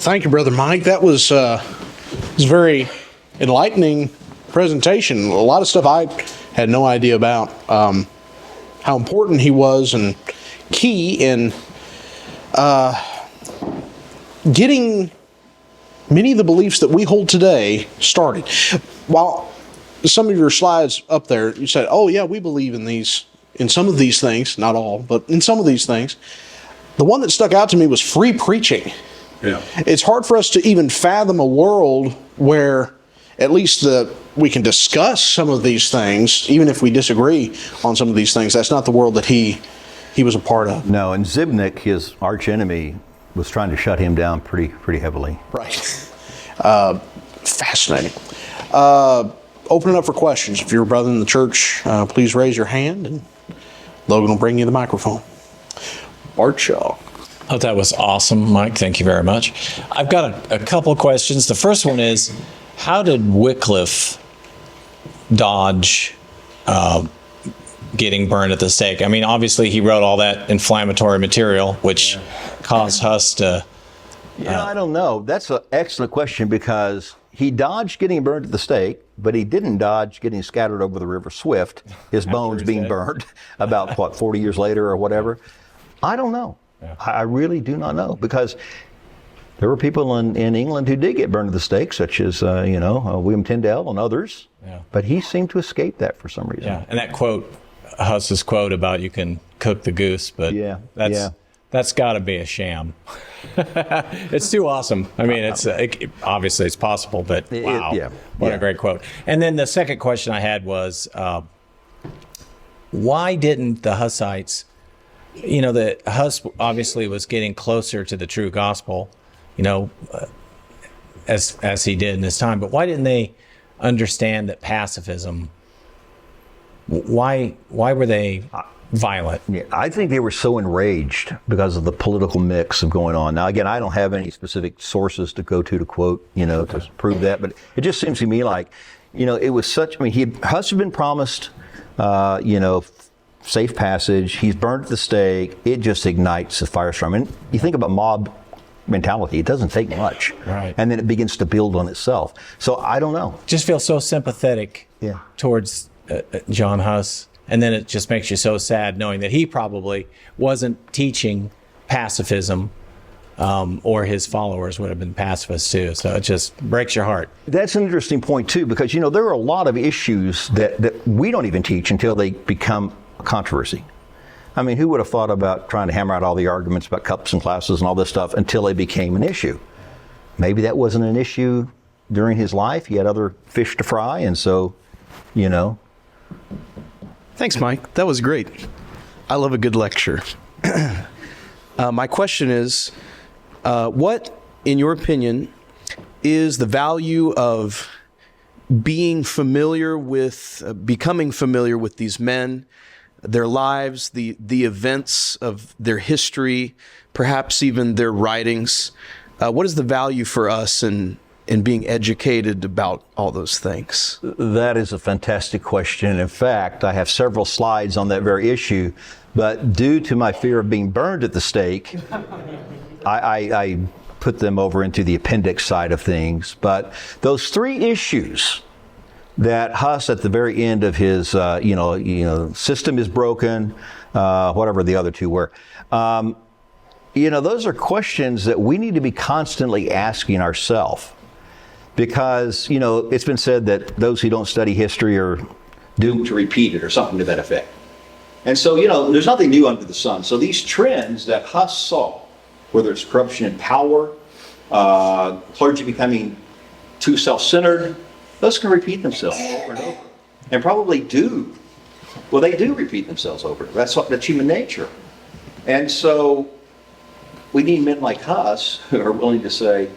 Thank you, Brother Mike. That was very enlightening presentation. A lot of stuff I had no idea about. How important he was and key in getting many of the beliefs that we hold today started. While some of your slides up there, you said, oh yeah, we believe in some of these things, not all, but in some of these things. The one that stuck out to me was free preaching. Yeah. It's hard for us to even fathom a world where at least we can discuss some of these things, even if we disagree on some of these things. That's not the world that he was a part of. No, and Zbigniew, his archenemy, was trying to shut him down pretty heavily. Right. Fascinating. Open it up for questions. If you're a brother in the church, please raise your hand, and Logan will bring you the microphone. Bart Shaw. Oh, that was awesome, Mike. Thank you very much. I've got a couple of questions. The first one is, how did Wycliffe dodge getting burned at the stake? I mean, obviously he wrote all that inflammatory material, which caused Huss to... I don't know. That's an excellent question, because he dodged getting burned at the stake, but he didn't dodge getting scattered over the river Swift, his bones being burned about, 40 years later or whatever. I don't know. Yeah. I really do not know, because there were people in England who did get burned at the stake, such as, William Tyndale and others. Yeah. But he seemed to escape that for some reason. Yeah, and that quote, Huss's quote about you can cook the goose, but that's got to be a sham. It's too awesome. I mean, obviously it's possible, but wow, what a great quote. And then the second question I had was, why didn't the Hussites... the Huss obviously was getting closer to the true gospel, as he did in his time. But why didn't they understand that pacifism? Why were they violent? Yeah, I think they were so enraged because of the political mix of going on. Now, again, I don't have any specific sources to go to quote, to prove that. But it just seems to me like, it was such. I mean, Huss had been promised, safe passage. He's burned at the stake. It just ignites the firestorm. And you think about mob mentality, it doesn't take much. Right. And then it begins to build on itself. So I don't know. Just feel so sympathetic towards John Huss. And then it just makes you so sad knowing that he probably wasn't teaching pacifism, or his followers would have been pacifists too. So it just breaks your heart. That's an interesting point too, because, there are a lot of issues that we don't even teach until they become controversy. I mean, who would have thought about trying to hammer out all the arguments about cups and classes and all this stuff until they became an issue? Maybe that wasn't an issue during his life. He had other fish to fry, and so, Thanks, Mike. That was great. I love a good lecture. My question is, what, in your opinion, is the value of becoming familiar with these men, their lives, the events of their history, perhaps even their writings? What is the value for us in being educated about all those things? That is a fantastic question. In fact, I have several slides on that very issue, but due to my fear of being burned at the stake, I put them over into the appendix side of things. But those three issues that Huss at the very end of his, system is broken, whatever the other two were. Those are questions that we need to be constantly asking ourselves, because, it's been said that those who don't study history are doomed to repeat it, or something to that effect. And so, there's nothing new under the sun. So these trends that Huss saw, whether it's corruption in power, clergy becoming too self-centered, those can repeat themselves over and over, and probably do. Well, they do repeat themselves over. That's human nature. And so we need men like Huss who are willing to say,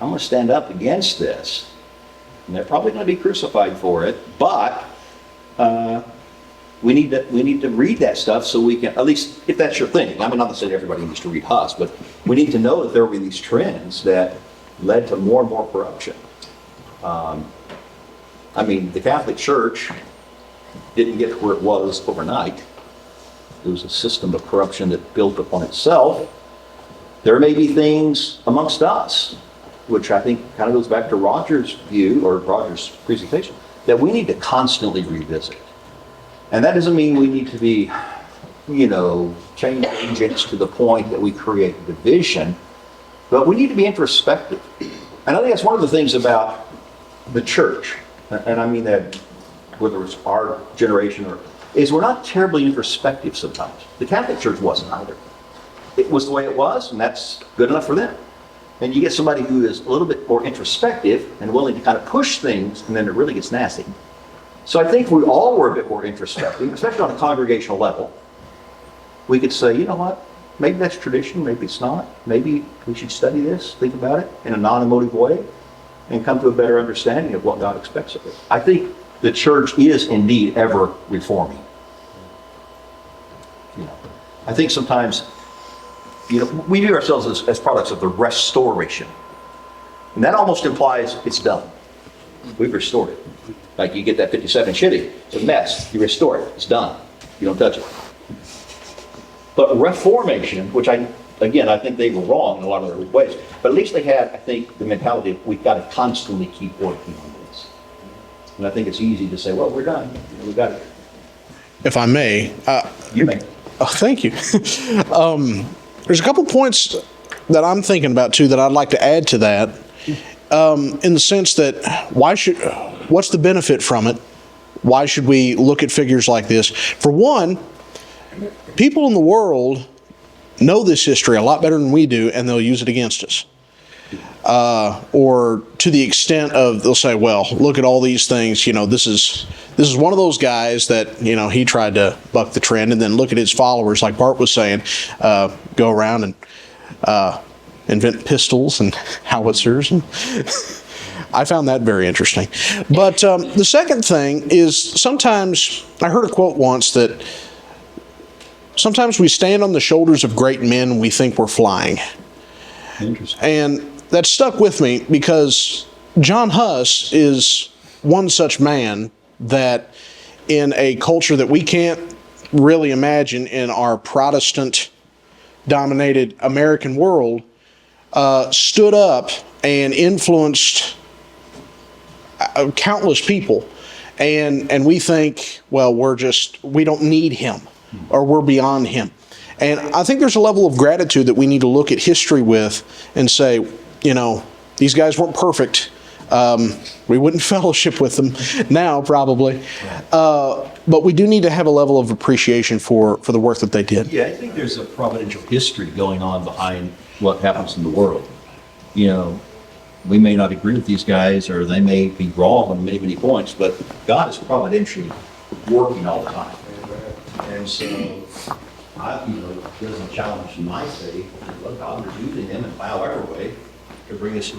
I'm going to stand up against this. And they're probably going to be crucified for it, but we need to read that stuff so we can, at least if that's your thing. I'm not saying everybody needs to read Huss, but we need to know that there will be these trends that led to more and more corruption. The Catholic Church didn't get to where it was overnight. It was a system of corruption that built upon itself. There may be things amongst us, which I think kind of goes back to Roger's view or Roger's presentation, that we need to constantly revisit. And that doesn't mean we need to be, change agents to the point that we create division, but we need to be introspective. And I think that's one of the things about the church, and I mean that whether it's our generation is we're not terribly introspective sometimes. The Catholic Church wasn't either. It was the way it was, and that's good enough for them. And you get somebody who is a little bit more introspective and willing to kind of push things, and then it really gets nasty. So I think if we all were a bit more introspective, especially on a congregational level, we could say, you know what, maybe that's tradition, maybe it's not. Maybe we should study this, think about it in a non-emotive way, and come to a better understanding of what God expects of us. I think the church is indeed ever reforming. I think sometimes, we view ourselves as products of the restoration. And that almost implies it's done. We've restored it. Like you get that 57 Chevy, it's a mess. You restore it, it's done. You don't touch it. But reformation, which I think they were wrong in a lot of their ways, but at least they had, I think, the mentality of we've got to constantly keep working on this. And I think it's easy to say, well, we're done. We've got it. If I may. You may. Oh, thank you. There's a couple points that I'm thinking about, too, that I'd like to add to that, in the sense that what's the benefit from it? Why should we look at figures like this? For one, people in the world know this history a lot better than we do, and they'll use it against us. Or to the extent of, they'll say, well, look at all these things, this is one of those guys that, he tried to buck the trend, and then look at his followers, like Bart was saying, go around and invent pistols and howitzers. And I found that very interesting. But the second thing is sometimes, I heard a quote once that sometimes we stand on the shoulders of great men and we think we're flying. Interesting. And that stuck with me because John Huss is one such man that in a culture that we can't really imagine in our Protestant-dominated American world, stood up and influenced countless people. And we think, well, we don't need him, or we're beyond him. And I think there's a level of gratitude that we need to look at history with and say, these guys weren't perfect. We wouldn't fellowship with them now, probably. But we do need to have a level of appreciation for the work that they did. Yeah, I think there's a providential history going on behind what happens in the world. We may not agree with these guys, or they may be wrong on many, many points, but God is providentially working all the time. And so, there's a challenge in my faith. Look, God is using him in however way to bring us.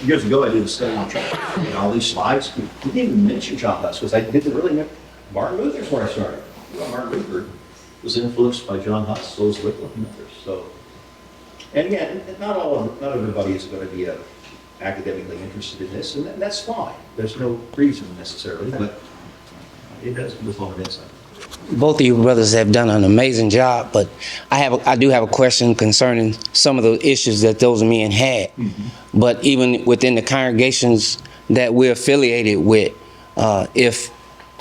Years ago I did a study on John Huss, all these slides. We didn't even mention John Huss because I didn't really know. Martin Luther's where I started. Martin Luther was influenced by John Huss, so was Wycliffe and others. So, and again, not everybody is going to be academically interested in this, and that's fine. There's no reason necessarily, but it does give us a lot of insight. Both of you brothers have done an amazing job, but I do have a question concerning some of the issues that those men had. Mm-hmm. But even within the congregations that we're affiliated with, if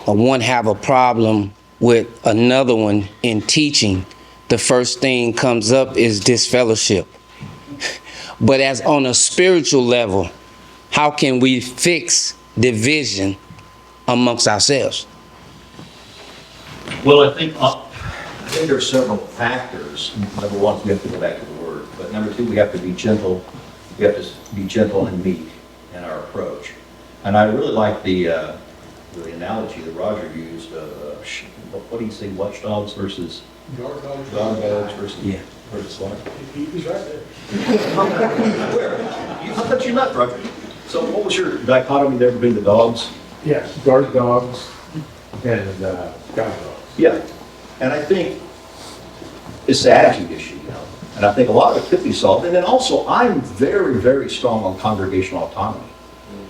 one have a problem with another one in teaching, the first thing comes up is disfellowship. But as on a spiritual level, how can we fix division amongst ourselves? Well, I think there are several factors. Number one, we have to go back to the Word. But number two, we have to be gentle. We have to be gentle and meek in our approach. And I really like the analogy that Roger used. What do you say? Watchdogs versus guard dogs versus versus what? He's right there. Where? I thought you left, Roger. So, what was your dichotomy there between the dogs? Yeah, guard dogs and guide dogs. Yeah, and I think it's the attitude issue, and I think a lot of it could be solved. And then also, I'm very, very strong on congregational autonomy.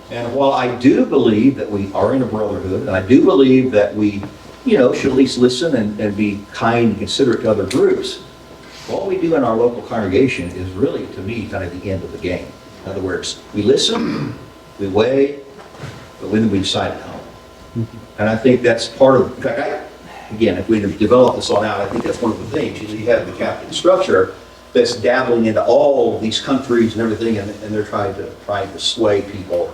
And while I do believe that we are in a brotherhood, and I do believe that we, should at least listen and be kind and considerate to other groups, What we do in our local congregation is really, to me, kind of the end of the game. In other words, we listen, we weigh, but then we decide at home. And I think that's part of, in fact, again, if we develop this all out, I think that's one of the things. You have the Catholic structure that's dabbling into all these countries and everything, and they're trying to sway people.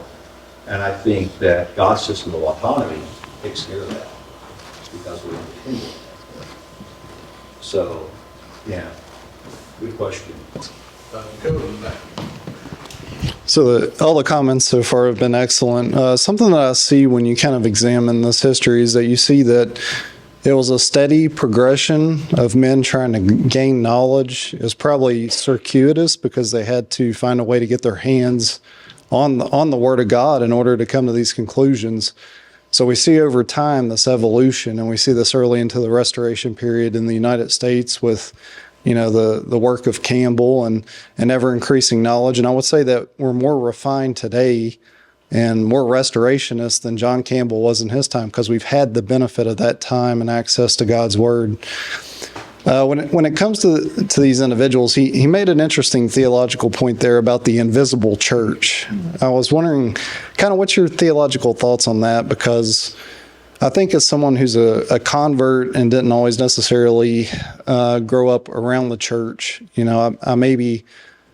And I think that God's system of autonomy takes care of that because we're independent. So, yeah, good question. So all the comments so far have been excellent. Something that I see when you kind of examine this history is that you see that it was a steady progression of men trying to gain knowledge. It was probably circuitous because they had to find a way to get their hands on the Word of God in order to come to these conclusions. So we see over time this evolution, and we see this early into the Restoration period in the United States with, the work of Campbell and ever increasing knowledge. And I would say that we're more refined today and more restorationist than John Campbell was in his time because we've had the benefit of that time and access to God's Word. When it comes to these individuals, he made an interesting theological point there about the invisible church. I was wondering kind of what's your theological thoughts on that, because I think as someone who's a convert and didn't always necessarily grow up around the church, I maybe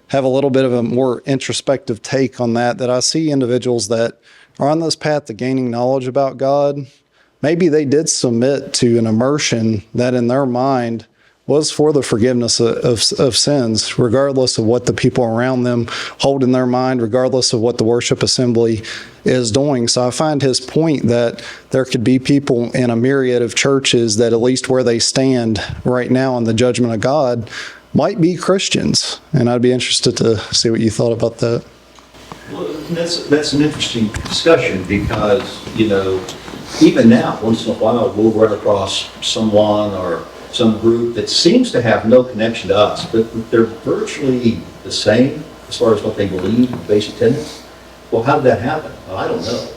have a little bit of a more introspective take on that I see individuals that are on this path to gaining knowledge about God. Maybe they did submit to an immersion that in their mind was for the forgiveness of sins, regardless of what the people around them hold in their mind, regardless of what the worship assembly is doing. So I find his point that there could be people in a myriad of churches that at least where they stand right now in the judgment of God might be Christians. And I'd be interested to see what you thought about that. Well, that's an interesting discussion because, even now, once in a while, we'll run across someone or some group that seems to have no connection to us, but they're virtually the same as far as what they believe in basic tenets. Well, how did that happen? Well, I don't know.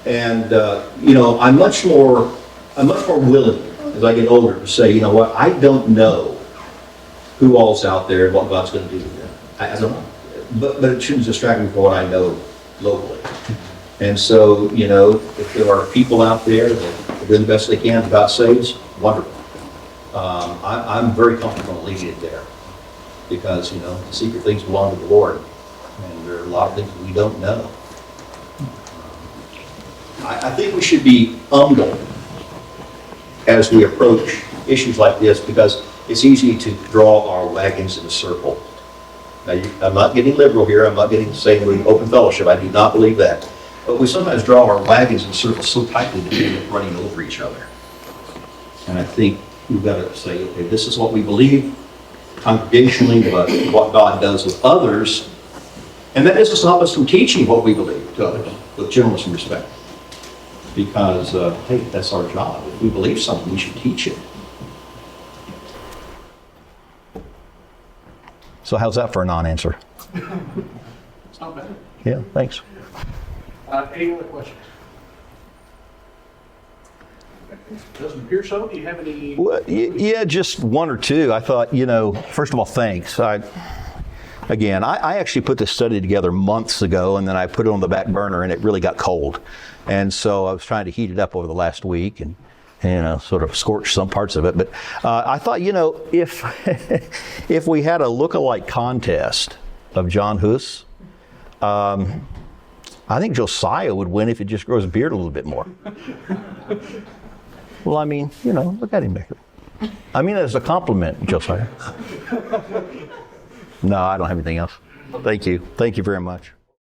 And, I'm much more willing as I get older to say, I don't know who all's out there and what God's going to do with them. I don't know. But it shouldn't distract me from what I know locally. And so, if there are people out there that are doing the best they can, God saves, wonderful. I'm very comfortable leaving it there because, the secret things belong to the Lord, and there are a lot of things we don't know. I think we should be humble as we approach issues like this because it's easy to draw our wagons in a circle. Now, I'm not getting liberal here. I'm not saying we're open fellowship. I do not believe that. But we sometimes draw our wagons in circles so tightly that we end up running over each other. And I think we've got to say, okay, this is what we believe congregationally, but what God does with others. And that doesn't stop us from teaching what we believe to others with gentleness and respect. Because, hey, that's our job. If we believe something, we should teach it. So how's that for a non-answer? It's not bad. Yeah, thanks. Any other questions? Doesn't appear so. Do you have any? Well, yeah, just one or two. I thought, first of all, thanks. I actually put this study together months ago, and then I put it on the back burner, and it really got cold. And so I was trying to heat it up over the last week and sort of scorch some parts of it. But I thought, if we had a look-alike contest of John Huss, I think Josiah would win if he just grows a beard a little bit more. Well, I mean, look at him back there. I mean, as a compliment, Josiah. No, I don't have anything else. Thank you. Thank you very much.